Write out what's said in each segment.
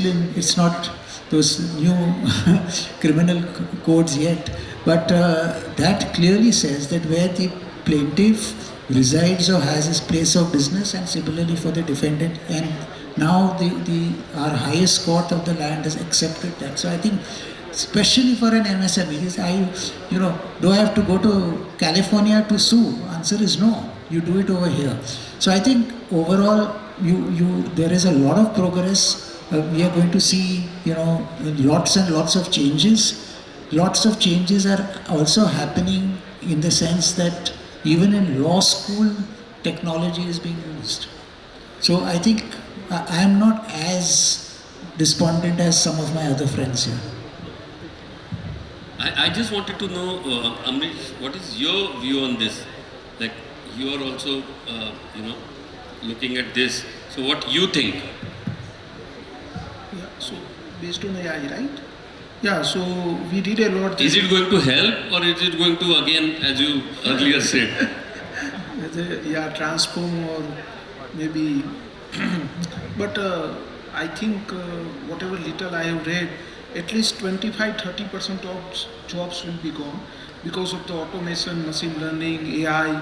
It's not those new criminal codes yet, but that clearly says that where the plaintiff resides or has his place of business, and similarly for the defendant, and now our highest court of the land has accepted that. So I think, especially for an MSME, do I have to go to California to sue? Answer is no. You do it over here. So I think overall, there is a lot of progress. We are going to see, lots and lots of changes. Lots of changes are also happening in the sense that even in law school, technology is being used. So I think I am not as despondent as some of my other friends here. I just wanted to know, Amrish, what is your view on this? Like, you are also, looking at this. So what you think? Yeah, so based on AI, right? Yeah, so we did a lot. Is it going to help, or is it going to, again, as you earlier said? Yeah, transform or maybe. But I think whatever little I have read, at least 25-30% of jobs will be gone because of the automation, machine learning, AI.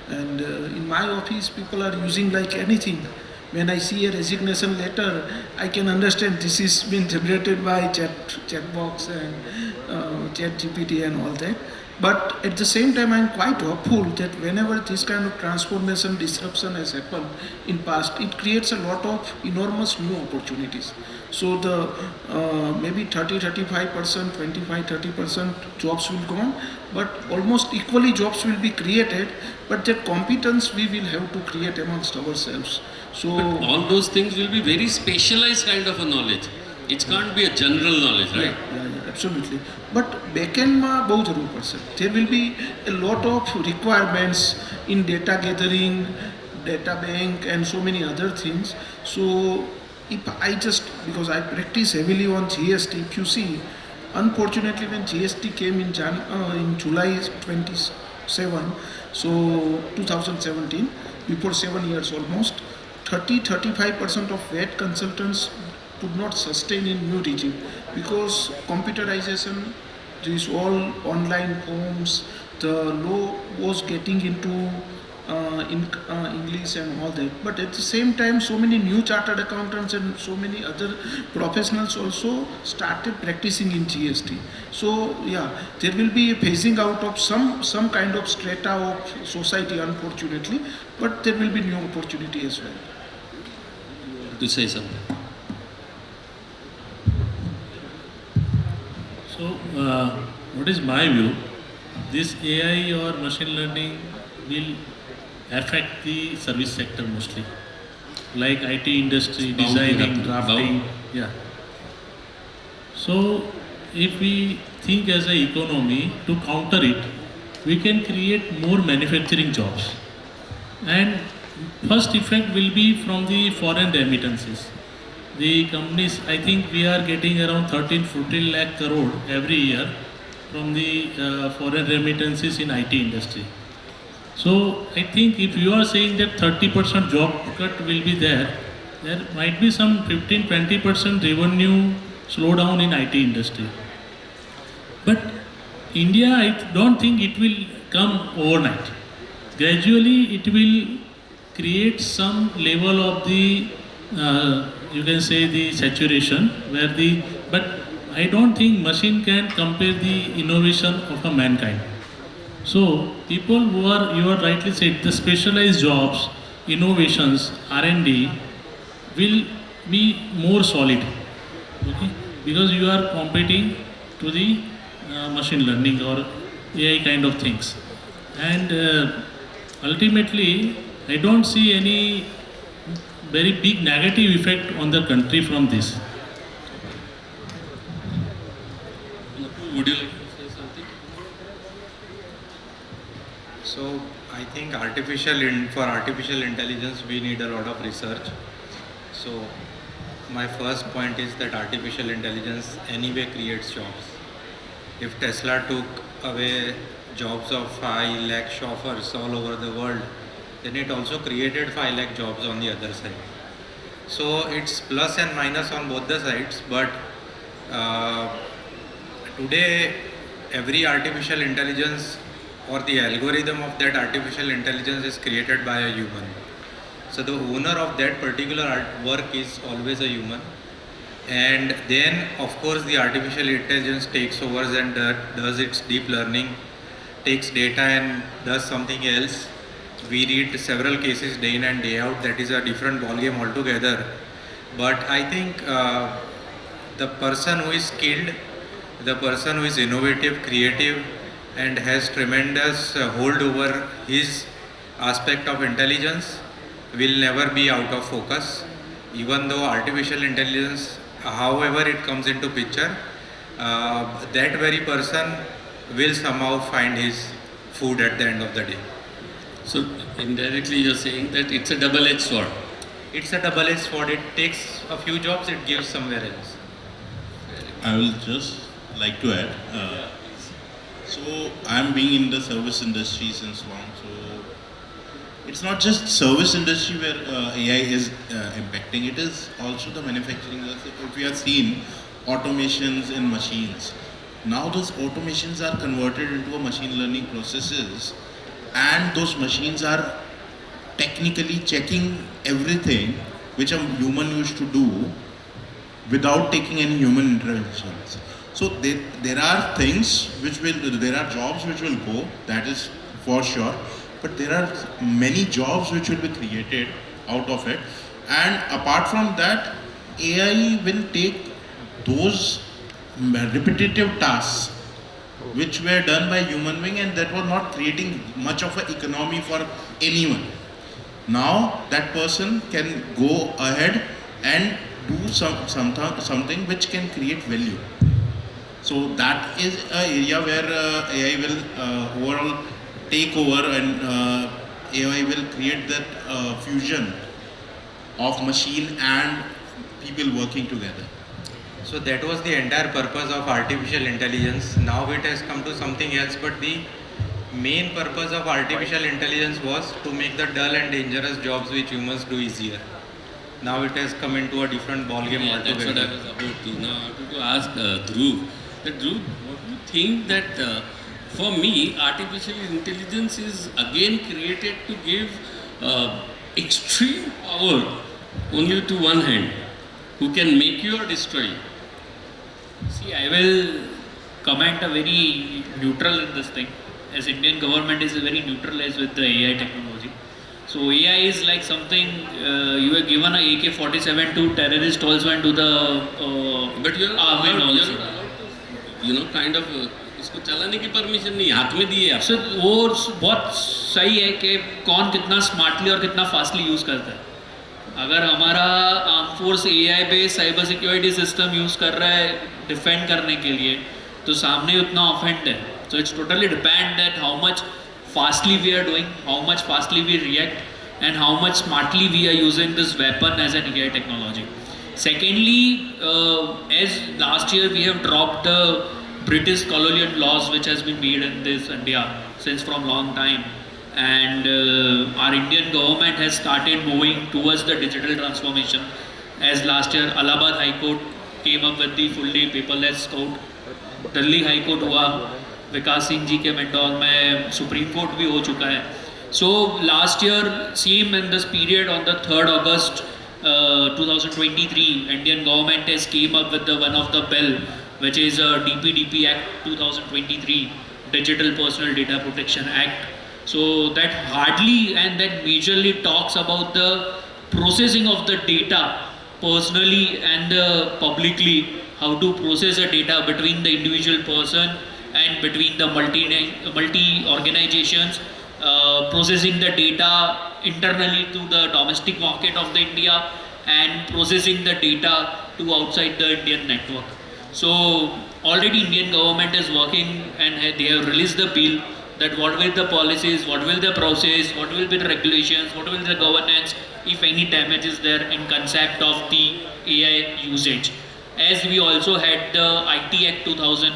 And in my office, people are using like anything. When I see a resignation letter, I can understand this is been generated by chatbox and chat GPT and all that. But at the same time, I'm quite hopeful that whenever this kind of transformation, disruption has happened in past, it creates a lot of enormous new opportunities. So the maybe 30-35%, 25-30% jobs will go on, but almost equally jobs will be created. But that competence we will have to create amongst ourselves. So but all those things will be very specialized kind of a knowledge. It can't be a general knowledge, right? Yeah, absolutely. But backend ma bahut zarur padse. There will be a lot of requirements in data gathering, data bank, and so many other things. So if I just, because I practice heavily on GST, if you see, unfortunately when GST came in July 27, so 2017, before 7 years almost, 30-35% of VAT consultants could not sustain in new regime because computerization, these all online forms, the law was getting into English and all that. But at the same time, so many new chartered accountants and so many other professionals also started practicing in GST. So yeah, there will be a phasing out of some kind of strata of society, unfortunately, but there will be new opportunity as well. To say something. So, what is my view? This AI or machine learning will affect the service sector mostly, like IT industry, designing, drafting. Yeah. So, if we think as an economy to counter it, we can create more manufacturing jobs. And first effect will be from the foreign remittances. The companies, I think we are getting around 13-14 lakh crore every year from the foreign remittances in IT industry. So I think if you are saying that 30% job cut will be there might be some 15-20% revenue slowdown in IT industry. But India, I don't think it will come overnight. Gradually, it will create some level of the, you can say the saturation where but I don't think machine can compare the innovation of a mankind. So people who are, you are rightly said, the specialized jobs, innovations, R&D will be more solid, okay? Because you are competing to the machine learning or AI kind of things. And ultimately, I don't see any very big negative effect on the country from this. Would you like to say something? So I think for artificial intelligence we need a lot of research. So my first point is that artificial intelligence anyway creates jobs. If Tesla took away jobs of 5 lakh chauffeurs all over the world, then it also created 5 lakh jobs on the other side. So it's plus and minus on both the sides, but uh, today every artificial intelligence or the algorithm of that artificial intelligence is created by a human. So the owner of that particular artwork is always a human. And then of course the artificial intelligence takes over and does its deep learning, takes data and does something else. We read several cases day in and day out. That is a different ballgame altogether. But I think the person who is skilled, the person who is innovative, creative, and has tremendous hold over his aspect of intelligence will never be out of focus. Even though artificial intelligence, however it comes into picture, that very person will somehow find his food at the end of the day. So indirectly you're saying that it's a double-edged sword. It's a double-edged sword. It takes a few jobs, it gives somewhere else. I will just like to add. So I'm being in the service industry since long. So it's not just service industry where AI is impacting. It is also the manufacturing industry. If we have seen automations in machines, now those automations are converted into a machine learning processes, and those machines are technically checking everything which a human used to do without taking any human interventions. So there are things which will, there are jobs which will go, that is for sure, but there are many jobs which will be created out of it. And apart from that, AI will take those repetitive tasks which were done by human being and that were not creating much of an economy for anyone. Now that person can go ahead and do something which can create value. So that is an area where AI will overall take over, and AI will create that fusion of machine and people working together. So that was the entire purpose of artificial intelligence. Now it has come to something else, but the main purpose of artificial intelligence was to make the dull and dangerous jobs which humans do easier. Now it has come into a different ballgame Yeah, that's what altogether. I was about to. Now I wanted to ask Dhruv. That Dhruv, what do you think that for me, artificial intelligence is again created to give extreme power only to one hand, who can make you or destroy you. See, I will comment a very neutral in this thing, as Indian government is very neutralized with the AI technology. So AI is like something you are given a AK-47 to terrorist also and to the But you're army allowed, also. you're allowed to, kind of इसको चलाने की permission नहीं, हाथ में दिए आप. So वो बहुत सही है कि कौन कितना स्मार्टली और कितना फास्टली यूज़ करता है. अगर हमारा arm force AI based cyber security system use कर रहा है डिफेंड करने के लिए, तो सामने उतना ऑफेंड है. So it's totally depend that how much fastly we are doing, how much fastly we react, and how much smartly we are using this weapon as an AI technology. Secondly, as last year we have dropped the British colonial laws which has been made in this India since from long time, and our Indian government has started moving towards the digital transformation. As last year Allahabad High Court came up with the fully paperless court, Delhi high court हुआ, विकास सिंह जी के mentor में supreme court भी हो चुका है. So last year same in this period on the 3rd August 2023 Indian government has came up with the one of the bill which is DPDP Act 2023, Digital Personal Data Protection Act. So that hardly and that majorly talks about the processing of the data personally and publicly, how to process the data between the individual person and between the multi organizations, processing the data internally to the domestic market of the India and processing the data to outside the Indian network. So already Indian government is working and they have released the bill that what will the policies, what will the process, what will be the regulations, what will be the governance, if any damage is there in concept of the AI usage. As we also had the IT Act 2000,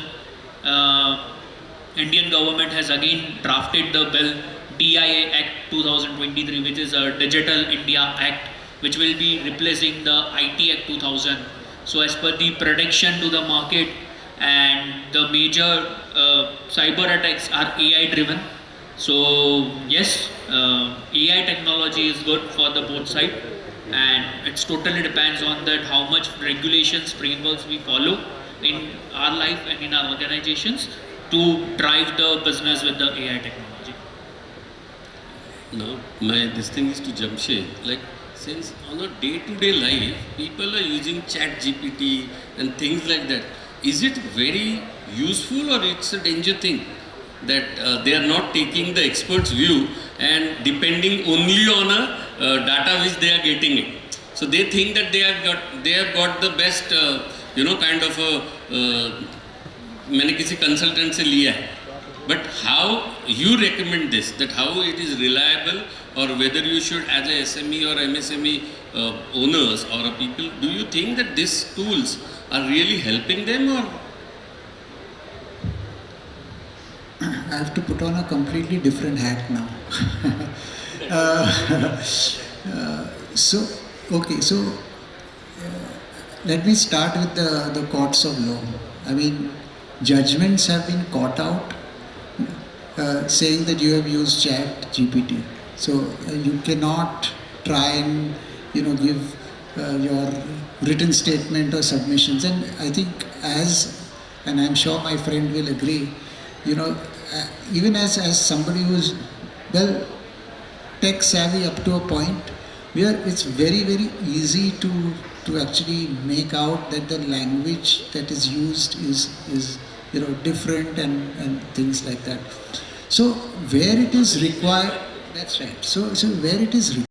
Indian government has again drafted the bill DIA Act 2023, which is a Digital India Act. which will be replacing the IT Act 2000. So as per the prediction to the market, and the major cyber attacks are AI driven. So yes, AI technology is good for the both side, and it's totally depends on that how much regulations frameworks we follow in our life and in our organizations to drive the business with the AI technology. Now, this thing is to Jamshed. Like, since on a day-to-day life, people are using Chat GPT and things like that. Is it very useful or it's a danger thing that they are not taking the expert's view and depending only on a data which they are getting it? So they think that they have got the best, kind of a मैंने किसी consultant से लिया है. But how you recommend this, that how it is reliable, or whether you should, as a SME or MSME owners or people, do you think that these tools are really helping them, or? I have to put on a completely different hat now. Let me start with the courts of law. I mean, judgments have been caught out saying that you have used Chat GPT. So you cannot try and give your written statement or submissions. And I think and I'm sure my friend will agree, even as somebody who's tech savvy up to a point, it's very, very easy to actually make out that the language that is used is different and things like that. So where it is required, that's right. So where it is required,